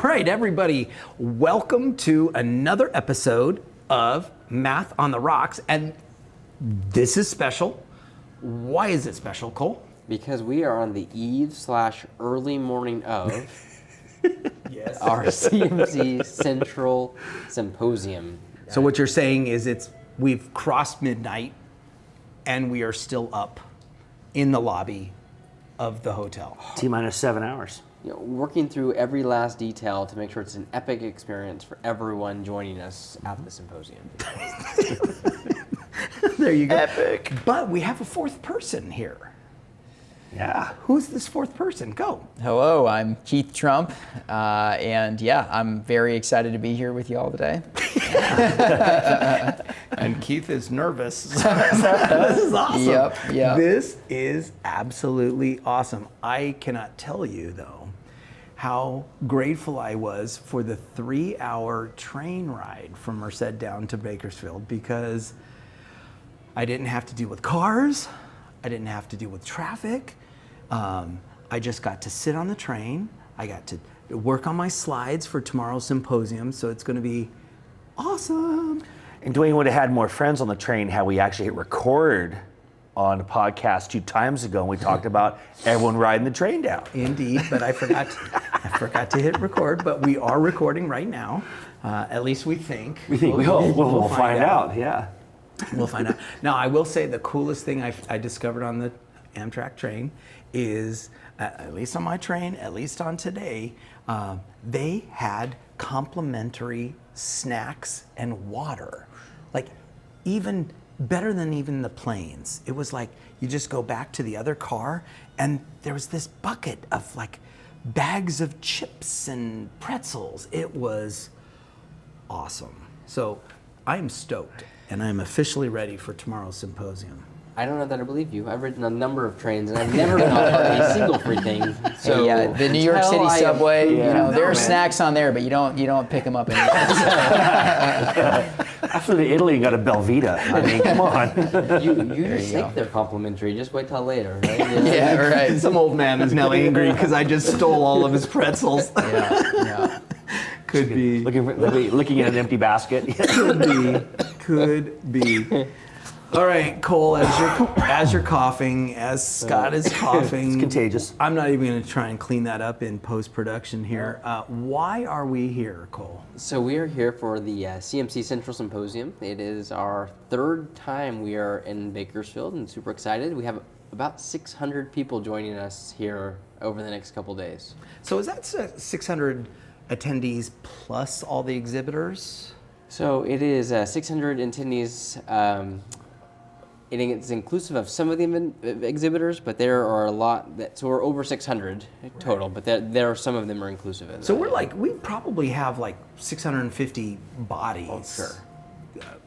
right, everybody, welcome to another episode of Math on the Rocks, and this is special. Why is it special, Cole? Because we are on the eve/early morning of Yes. our CMC Central Symposium. So what you're saying is we've crossed midnight, and we are still up in the lobby of the hotel. T-minus 7 hours. You know, working through every last detail to make sure it's an epic experience for everyone joining us at the symposium. There you go. Epic. But we have a fourth person here. Yeah. Who's this fourth person? Go. Hello, I'm Keith Trump, and yeah, I'm very excited to be here with you all today. And Keith is nervous. This is awesome. Yep. This is absolutely awesome. I cannot tell you, though, how grateful I was for the 3-hour train ride from Merced down to Bakersfield, because I didn't have to deal with cars. I didn't have to deal with traffic. I just got to sit on the train. I got to work on my slides for tomorrow's symposium, so it's going to be awesome. And Duane would have had more friends on the train had we actually hit record on a podcast 2 times ago, and we talked about everyone riding the train down. Indeed, but I forgot to hit record, but we are recording right now. At least we think. We'll find out, yeah. We'll find out. Now, I will say the coolest thing I discovered on the Amtrak train is, at least on my train, at least on today, they had complimentary snacks and water. Like, even better than even the planes. It was like you just go back to the other car, and there was this bucket of like bags of chips and pretzels. It was awesome. So I'm stoked, and I'm officially ready for tomorrow's symposium. I don't know that I believe you. I've ridden a number of trains, and I've never been on a single free thing. So yeah, the New York City subway, there are man. snacks on there, but you don't pick them up anymore. I flew to Italy and got a Belvita. I mean, come on. You just think they're complimentary. Just wait till later, right? Yeah, right. Some old man is now angry because I just stole all of his pretzels. Yeah. Could be. Looking at an empty basket. Could be. All right, Cole, as you're coughing, as Scott is coughing. It's contagious. I'm not even going to try and clean that up in post-production here. Why are we here, Cole? So we are here for the CMC Central Symposium. It is our 3rd time we are in Bakersfield, and super excited. We have about 600 people joining us here over the next couple days. So is that 600 attendees plus all the exhibitors? So it is 600 attendees. It's inclusive of some of the exhibitors, but there are a lot so we're over 600 total, but there are some of them are inclusive in So that. we probably have like 650 bodies. Oh,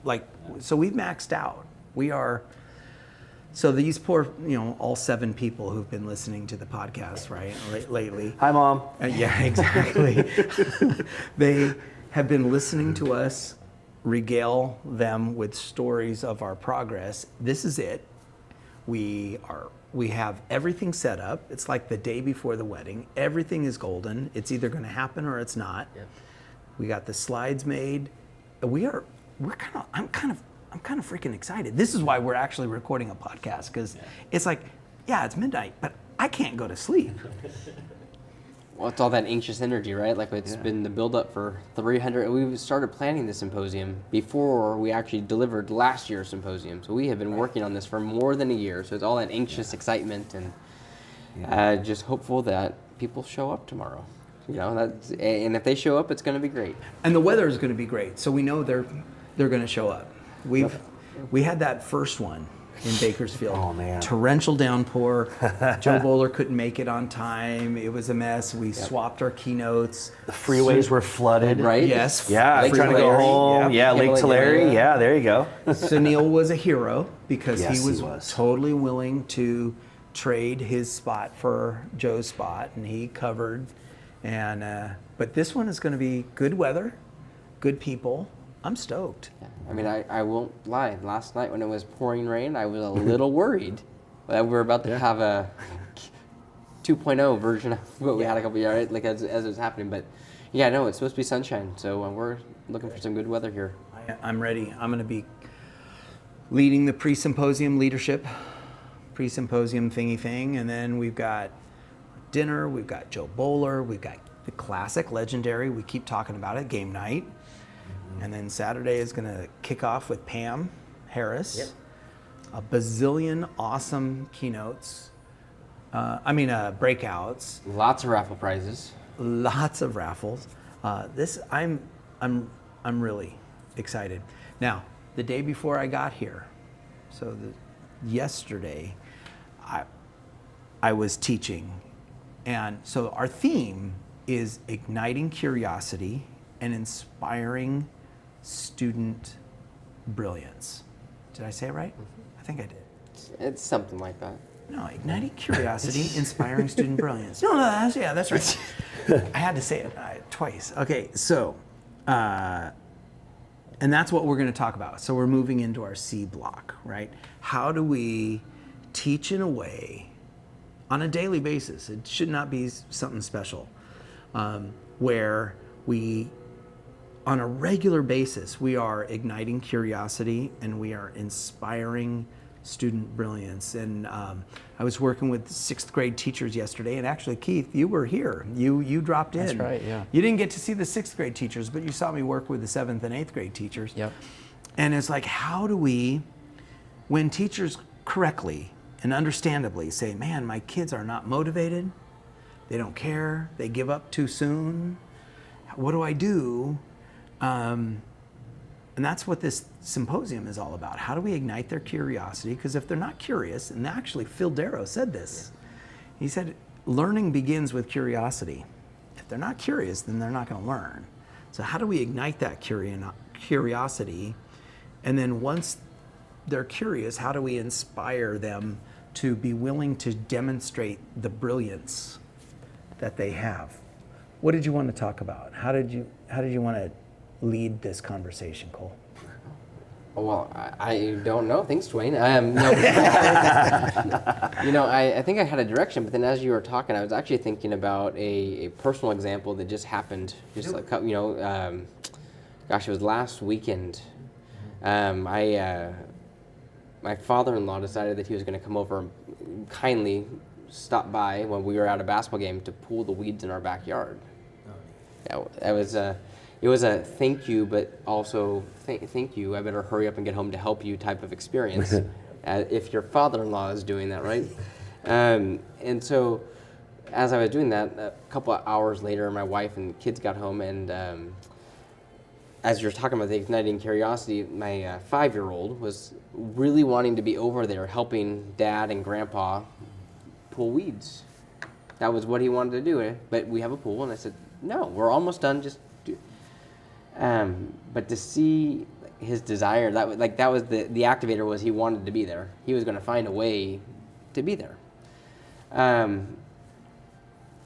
sure. So we've maxed out. We are. So these poor, all 7 people who've been listening to the podcast, right, lately. Hi, Mom. Yeah, exactly. They have been listening to us regale them with stories of our progress. This is it. We have everything set up. It's like the day before the wedding. Everything is golden. It's either going to happen or it's not. Yep. We got the slides made. I'm kind of freaking excited. This is why we're actually recording a podcast, because it's like, it's midnight, but I can't go to sleep. Well, it's all that anxious energy, right? Like it's been the build-up for 300. We started planning the symposium before we actually delivered last year's symposium. So we have been working on this for more than a year. So it's all that anxious excitement, and just hopeful that people show up tomorrow. And if they show up, it's going to be great. And the weather is going to be great. So we know they're going to show up. We had that first one in Bakersfield. Oh, man. Torrential downpour. Joe Bowler couldn't make it on time. It was a mess. We swapped our keynotes. The freeways were flooded. Right? Yes. Yeah, Lake trying to go Tulare. home. Yep. Yeah, Lake Tulare. Yeah, there you go. Sunil was a hero because Yes, he he was was. totally willing to trade his spot for Joe's spot, and he covered. And but this one is going to be good weather, good people. I'm stoked. I mean, I won't lie. Last night when it was pouring rain, I was a little worried that we were about to have a 2.0 version of what we had a couple years, like as it was happening. But Yeah, no, it's supposed to be sunshine, so we're looking for some good weather here. I'm ready. I'm going to be leading the pre-symposium leadership, pre-symposium thingy thing, and then we've got dinner, we've got Joe Bowler, we've got the classic, legendary, we keep talking about it, game night. And then Saturday is going to kick off with Pam Harris. A bazillion awesome keynotes. Breakouts. Lots of raffle prizes. Lots of raffles. I'm really excited. Now, the day before I got here, yesterday, I was teaching, and so our theme is igniting curiosity and inspiring student brilliance. Did I say it right? I think I did. It's something like that. No, igniting curiosity, inspiring student brilliance. No, that's right. I had to say it twice. Okay, so, and that's what we're going to talk about. So we're moving into our C block, right? How do we teach in a way on a daily basis? It should not be something special, where we, on a regular basis, we are igniting curiosity and we are inspiring student brilliance. And I was working with 6th grade teachers yesterday, and actually, Keith, you were here. You dropped in. That's right, yeah. You didn't get to see the 6th grade teachers, but you saw me work with the 7th and 8th grade teachers. Yep. And it's like, how do we, when teachers correctly and understandably say, man, my kids are not motivated, they don't care, they give up too soon, what do I do? And that's what this symposium is all about. How do we ignite their curiosity? Because if they're not curious, and actually Phil Darrow said this, he said, learning begins with curiosity. If they're not curious, then they're not going to learn. So how do we ignite that curiosity? And then once they're curious, how do we inspire them to be willing to demonstrate the brilliance that they have? What did you want to talk about? How did you want to lead this conversation, Cole? Well, I don't know. Thanks, Duane. No. I think I had a direction, but then as you were talking, I was actually thinking about a personal example that just happened. Just like, it was last weekend. My father-in-law decided that he was going to come over and kindly stop by when we were at a basketball game to pull the weeds in our backyard. It was a thank you, but also thank you, I better hurry up and get home to help you type of experience. If your father-in-law is doing that, right? And so as I was doing that, a couple of hours later, my wife and kids got home, and as you're talking about the igniting curiosity, my 5-year-old was really wanting to be over there helping Dad and Grandpa pull weeds. That was what he wanted to do, but we have a pool, and I said, no, we're almost done, just do. But to see his desire, that was the activator, was he wanted to be there. He was going to find a way to be there.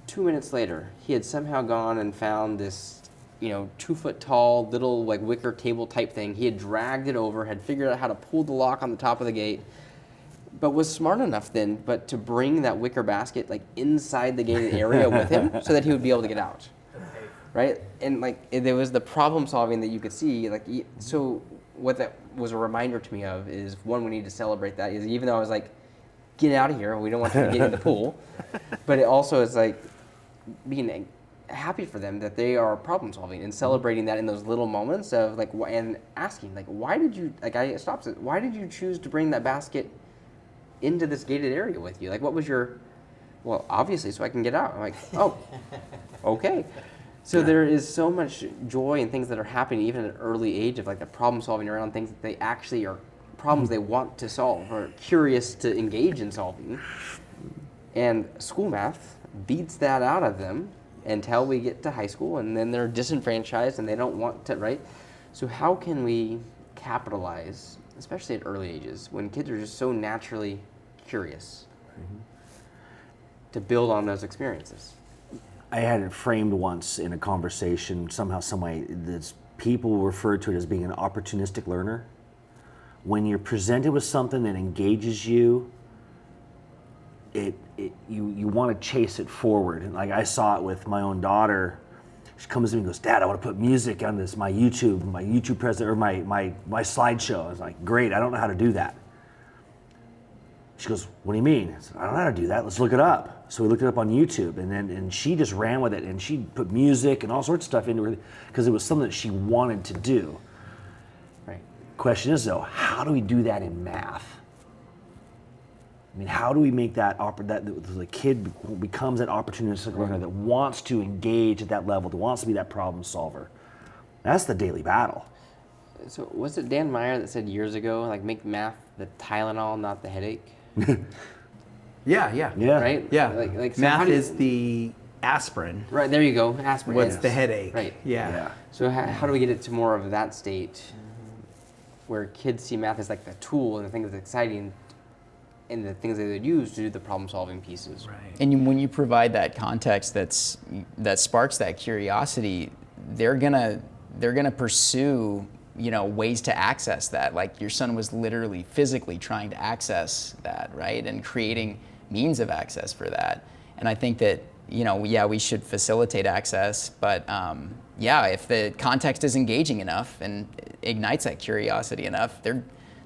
2 minutes later, he had somehow gone and found this, 2-foot tall little wicker table type thing. He had dragged it over, had figured out how to pull the lock on the top of the gate, but was smart enough then, to bring that wicker basket inside the gated area with him so that he would be able to get out. Right? And there was the problem solving that you could see. So what that was a reminder to me of is, one, we need to celebrate that. Is even though I was like, get out of here, we don't want you to get in the pool. But it also is being happy for them that they are problem solving and celebrating that in those little moments of and asking why did you, I stopped it, why did you choose to bring that basket into this gated area with you? What was your, well, obviously so I can get out. I'm like, oh, okay. So there is so much joy in things that are happening even at an early age of the problem solving around things that they actually are problems they want to solve or curious to engage in solving. And school math beats that out of them until we get to high school, and then they're disenfranchised and they don't want to, right? So how can we capitalize, especially at early ages, when kids are just so naturally curious, to build on those experiences? I had it framed once in a conversation, somehow, some way, that people refer to it as being an opportunistic learner. When you're presented with something that engages you, you want to chase it forward. And I saw it with my own daughter. She comes to me and goes, Dad, I want to put music on this, my YouTube present, or my slideshow. I was like, great, I don't know how to do that. She goes, what do you mean? I said, I don't know how to do that. Let's look it up. So we looked it up on YouTube, and she just ran with it, and she put music and all sorts of stuff into it because it was something that she wanted to do. Right. Question is though, how do we do that in math? I mean, how do we make that the kid becomes that opportunistic learner that wants to engage at that level, that wants to be that problem solver? That's the daily battle. So was it Dan Meyer that said years ago, like, make math the Tylenol, not the headache? Yeah. Right? Yeah. Like so Math how do you- is the aspirin. Right, there you go. Aspirin. What's yes. the headache? Right. Yeah. So how do we get it to more of that state where kids see math as like the tool and the thing that's exciting and the things that they use to do the problem-solving pieces? Right. And when you provide that context that sparks that curiosity, they're gonna pursue, you know, ways to access that. Like your son was literally physically trying to access that, right? And creating means of access for that. And I think that, you know, yeah, we should facilitate access, but yeah, if the context is engaging enough and ignites that curiosity enough,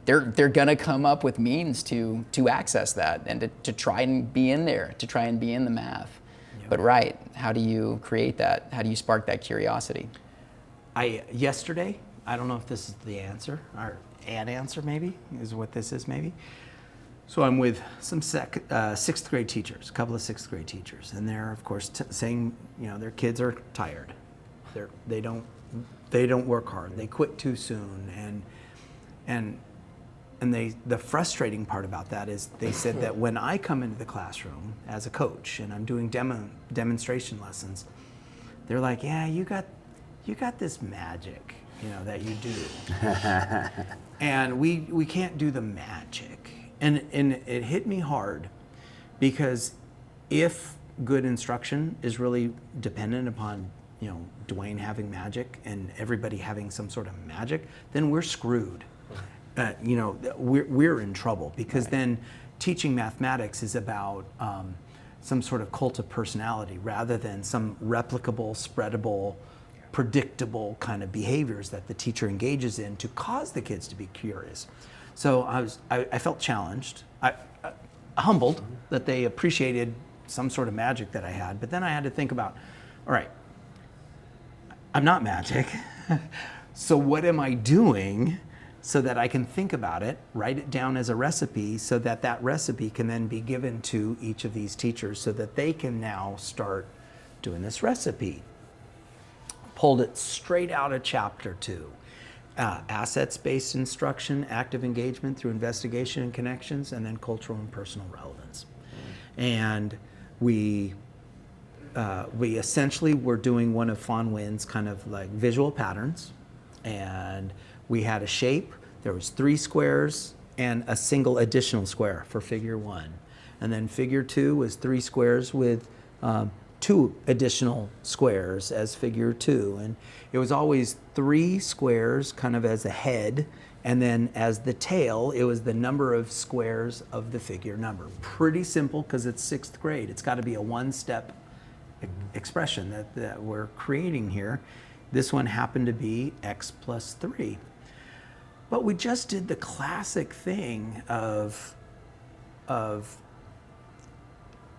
they're gonna come up with means to access that and to try and be in there, to try and be in the math. Yep. But right, how do you create that? How do you spark that curiosity? Yesterday, I don't know if this is the answer, or an answer maybe, is what this is maybe. So I'm with some sixth grade teachers, a couple of sixth grade teachers, and they're of course saying, you know, their kids are tired. They don't work hard. They quit too soon, and the frustrating part about that is they said that when I come into the classroom as a coach and I'm doing demonstration lessons, they're like, yeah, you got this magic, you know, that you do, and we can't do the magic, and it hit me hard because if good instruction is really dependent upon, you know, Duane having magic and everybody having some sort of magic, then we're screwed. You know, we're in trouble because then teaching mathematics is about some sort of cult of personality rather than some replicable, spreadable, predictable kind of behaviors that the teacher engages in to cause the kids to be curious. So I felt challenged, humbled that they appreciated some sort of magic that I had, but then I had to think about, all right, I'm not magic, so what am I doing so that I can think about it, write it down as a recipe so that that recipe can then be given to each of these teachers so that they can now start doing this recipe. Pulled it straight out of chapter 2. Assets-based instruction, active engagement through investigation and connections, and then cultural and personal relevance. And we essentially were doing one of Fawn Wynn's kind of like visual patterns, and we had a shape. There was 3 squares and a single additional square for figure 1. And then figure 2 was 3 squares with 2 additional squares as figure 2. And it was always 3 squares kind of as a head, and then as the tail, it was the number of squares of the figure number. Pretty simple because it's 6th grade. It's got to be a one-step expression that we're creating here. This one happened to be x plus 3. But we just did the classic thing of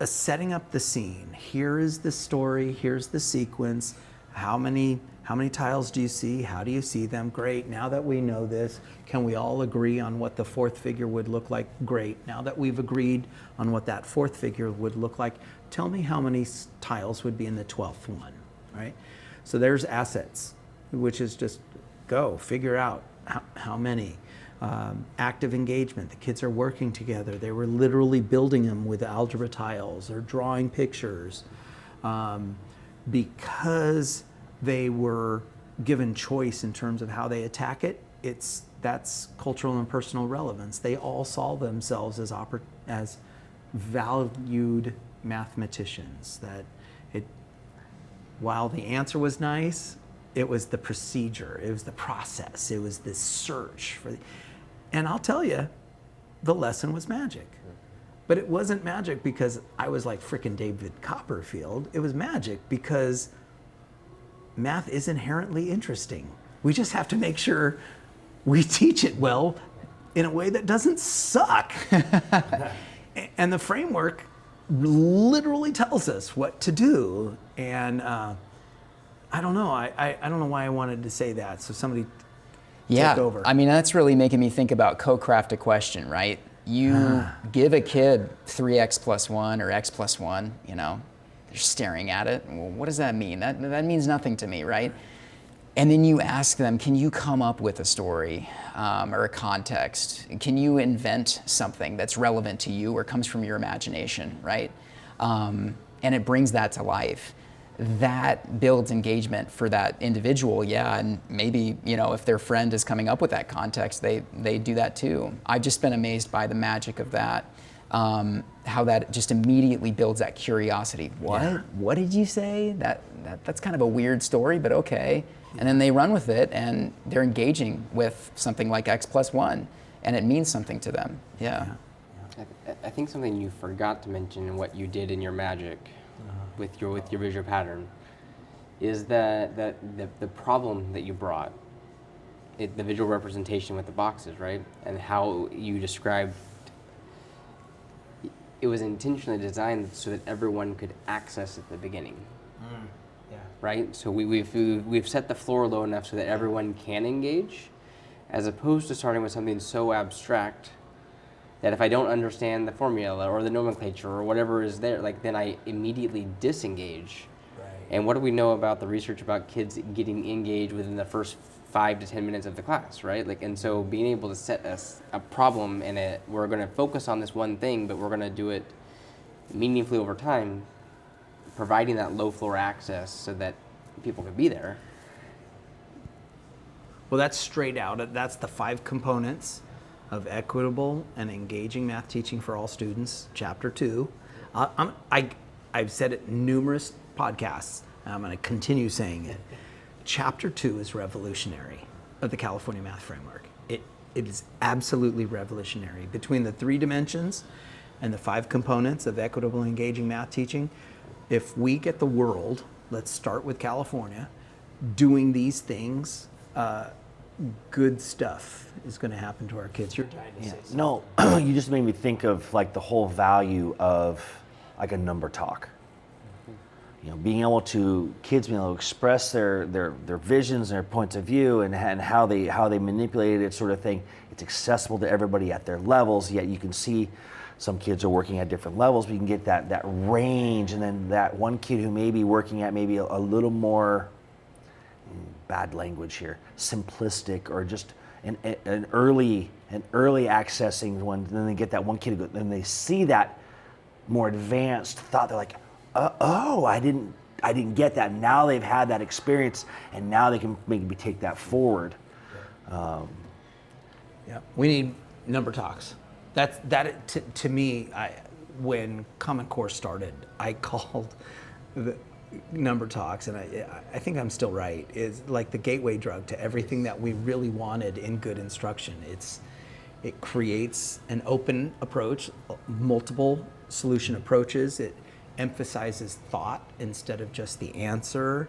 setting up the scene. Here is the story, here's the sequence. How many tiles do you see? How do you see them? Great. Now that we know this, can we all agree on what the 4th figure would look like? Great. Now that we've agreed on what that 4th figure would look like, tell me how many tiles would be in the 12th one, right? So there's assets, which is just go, figure out how many. Active engagement, the kids are working together. They were literally building them with algebra tiles or drawing pictures. Because they were given choice in terms of how they attack it, that's cultural and personal relevance. They all saw themselves as valued mathematicians. While the answer was nice, it was the procedure, it was the process, it was the search for and I'll tell you, the lesson was magic. But it wasn't magic because I was like frickin' David Copperfield. It was magic because math is inherently interesting. We just have to make sure we teach it well in a way that doesn't suck. And the framework literally tells us what to do. And I don't know. I don't know why I wanted to say that. So somebody take over. I mean, that's really making me think about co-craft a question, right? You give a kid 3x plus 1 or x plus 1, you know, they're staring at it. Well, what does that mean? That means nothing to me, right? And then you ask them, can you come up with a story or a context? Can you invent something that's relevant to you or comes from your imagination, right? And it brings that to life. That builds engagement for that individual, and maybe, you know, if their friend is coming up with that context, they do that too. I've just been amazed by the magic of that, how that just immediately builds that curiosity. What? Yeah. What did you say? That's kind of a weird story, but okay. And then they run with it, and they're engaging with something like x plus 1, and it means something to them. Yeah. I think something you forgot to mention in what you did in your magic with your visual pattern is that the problem that you brought, the visual representation with the boxes, right? And how you described it was intentionally designed so that everyone could access at the beginning. Right? So we've set the floor low enough so that everyone can engage, as opposed to starting with something so abstract that if I don't understand the formula or the nomenclature or whatever is there, like then I immediately disengage. Right. And what do we know about the research about kids getting engaged within the first 5 to 10 minutes of the class, right? Like, and so being able to set a problem and we're going to focus on this one thing, but we're going to do it meaningfully over time, providing that low floor access so that people can be there. Well, that's straight out. That's the 5 components of equitable and engaging math teaching for all students, Chapter 2. I've said it numerous podcasts, and I'm going to continue saying it. Chapter 2 is revolutionary of the California Math Framework. It is absolutely revolutionary. Between the 3 dimensions and the 5 components of equitable and engaging math teaching, if we get the world, let's start with California, doing these things, good stuff is going to happen to our kids. You're trying to say something. No, you just made me think of like the whole value of like a number talk. You know, being able to, kids being able to express their visions and their points of view and how they manipulate it, sort of thing. It's accessible to everybody at their levels, yet you can see some kids are working at different levels, but you can get that range, and then that one kid who may be working at maybe a little more, bad language here, simplistic, or just an early accessing one, and then they get that one kid who goes, and they see that more advanced thought, they're like, oh, I didn't get that. Now they've had that experience, and now they can maybe take that forward. Yeah, we need number talks. To me, when Common Core started, I called the number talks, and I think I'm still right, is like the gateway drug to everything that we really wanted in good instruction. It creates an open approach, multiple solution approaches. It emphasizes thought instead of just the answer.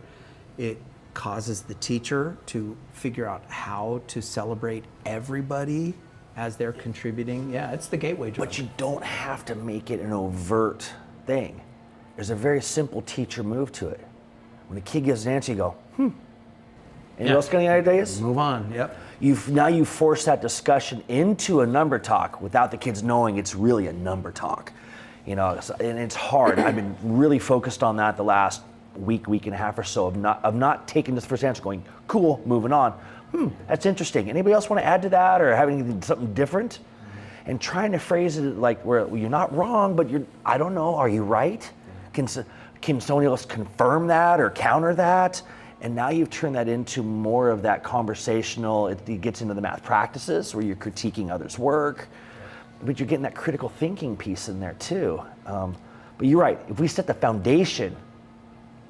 It causes the teacher to figure out how to celebrate everybody as they're contributing. Yeah, it's the gateway drug. But you don't have to make it an overt thing. There's a very simple teacher move to it. When a kid gives an answer, you go, Anybody else got any ideas? Move on, yep. Now you force that discussion into a number talk without the kids knowing it's really a number talk. You know, and it's hard. I've been really focused on that the last week and a half or so of not taking this first answer going, cool, moving on. That's interesting. Anybody else want to add to that or have something different? And trying to phrase it like where you're not wrong, but I don't know, are you right? Can someone else confirm that or counter that? And now you've turned that into more of that conversational, it gets into the math practices where you're critiquing others' work, but you're getting that critical thinking piece in there too. But you're right, if we set the foundation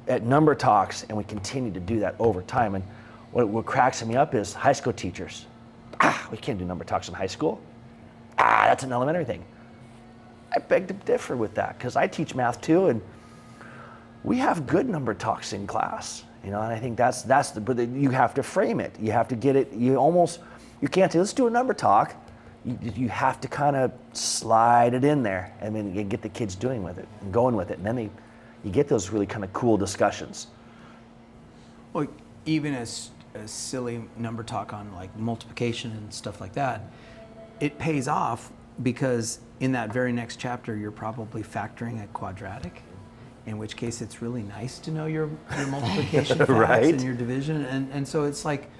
at number talks and we continue to do that over time, and what cracks me up is high school teachers. We can't do number talks in high school. That's an elementary thing. I beg to differ with that because I teach math too, and we have good number talks in class. And I think but you have to frame it. You have to get it. You can't say, let's do a number talk. You have to kind of slide it in there, and then you get the kids doing with it and going with it, and then you get those really kind of cool discussions. Well, even a silly number talk on like multiplication and stuff like that, it pays off because in that very next chapter, you're probably factoring a quadratic, in which case it's really nice to know your multiplication facts Right. and your division. And so it's like,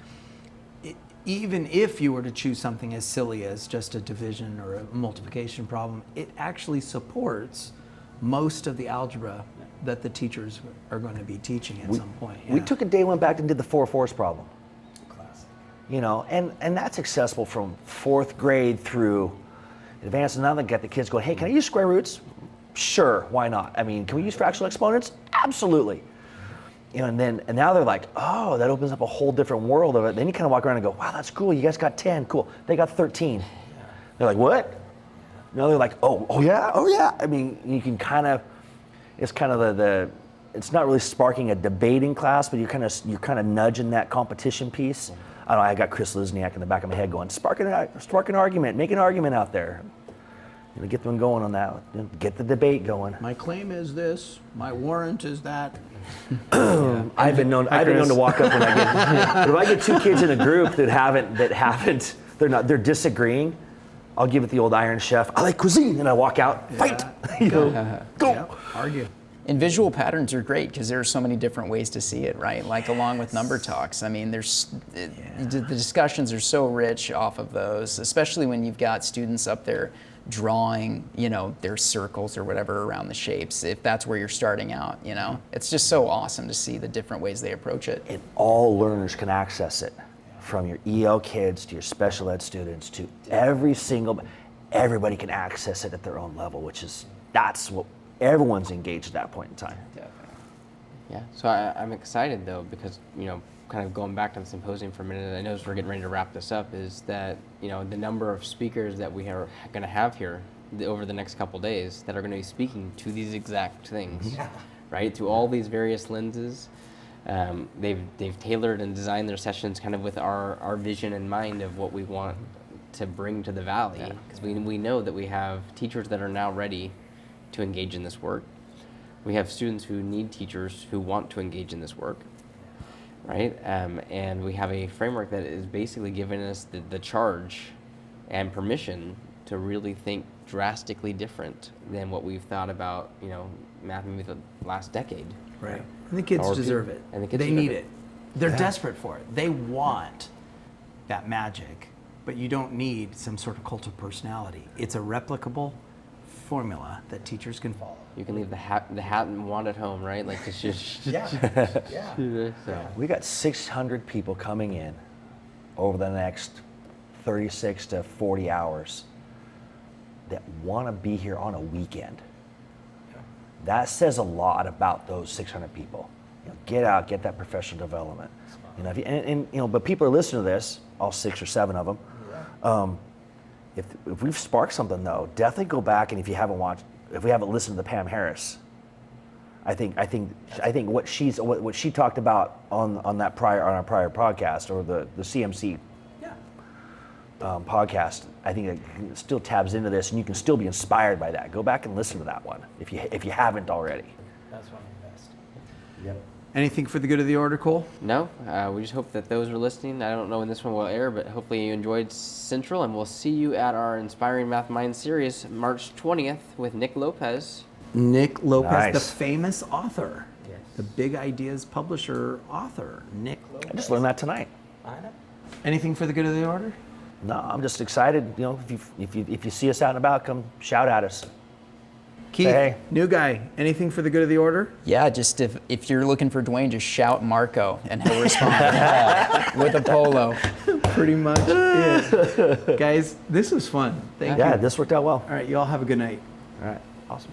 even if you were to choose something as silly as just a division or a multiplication problem, it actually supports most of the algebra that the teachers are going to be teaching at some point. We Yeah. took a day, went back and did the 4-4s problem. Classic. And that's accessible from 4th grade through advanced. And now they get the kids going, hey, can I use square roots? Sure, why not? I mean, can we use fractional exponents? Absolutely. And now they're like, oh, that opens up a whole different world of it. Then you kind of walk around and go, wow, that's cool. You guys got 10, cool. They got 13. They're like, what? No, they're like, oh yeah. I mean, you can kind of, it's kind of it's not really sparking a debating class, but you're kind of nudging that competition piece. I don't know, I got Chris Lizniak in the back of my head going, spark an argument, make an argument out there. Get them going on that. Get the debate going. My claim is this. My warrant is that. I've been known to walk up when I get if I get 2 kids in a group they're disagreeing. I'll give it the old Iron Chef. I like cuisine, and I walk out. Fight. Go. Yep. Argue. And visual patterns are great because there are so many different ways to see it, right? Like along with number talks. I mean, the discussions are so rich off of those, especially when you've got students up there drawing, their circles or whatever around the shapes, if that's where you're starting out, It's just so awesome to see the different ways they approach it. And all learners can access it, from your EL kids to your special ed students to everybody can access it at their own level, that's what everyone's engaged at that point in time. Definitely. Yeah. So I'm excited though because kind of going back to the symposium for a minute. I know as we're getting ready to wrap this up, is that the number of speakers that we are going to have here over the next couple days that are going to be speaking to these exact things, right? Through all these various lenses. They've tailored and designed their sessions kind of with our vision in mind of what we want to bring to the Valley, because we know that we have teachers that are now ready to engage in this work. We have students who need teachers who want to engage in this work, right? And we have a framework that is basically giving us the charge and permission to really think drastically different than what we've thought about, math maybe the last decade. Right. And the kids deserve it. And the kids they deserve need it. it. They're desperate for it. They want that magic, but you don't need some sort of cult of personality. It's a replicable formula that teachers can follow. You can leave the hat and wand at home, right? Like it's just Yeah. So. We got 600 people coming in over the next 36 to 40 hours that want to be here on a weekend. That says a lot about those 600 people. Get out, get that professional development. But people are listening to this, all 6 or 7 of them. If we've sparked something though, definitely go back, and if we haven't listened to Pam Harris, I think what she talked about on our prior podcast, or the CMC podcast, I think it still tabs into this, and you can still be inspired by that. Go back and listen to that one if you haven't already. That's one of the best. Yep. Anything for the good of the order, Cole? No, we just hope that those are listening. I don't know when this one will air, but hopefully you enjoyed Central, and we'll see you at our Inspiring Math Mind series March 20th with Nick Lopez. Nick Lopez, Nice. the famous author, the Big Ideas publisher author, Nick Lopez. I just learned that tonight. Anything for the good of the order? No, I'm just excited. If you see us out and about, come shout at us. Keith, Hey. new guy, anything for the good of the order? Yeah, just if you're looking for Duane, just shout Marco and he'll respond with a polo. Pretty much it. Guys, this was fun. Thank you. Yeah, this worked out well. All right, you all have a good night. All right, awesome.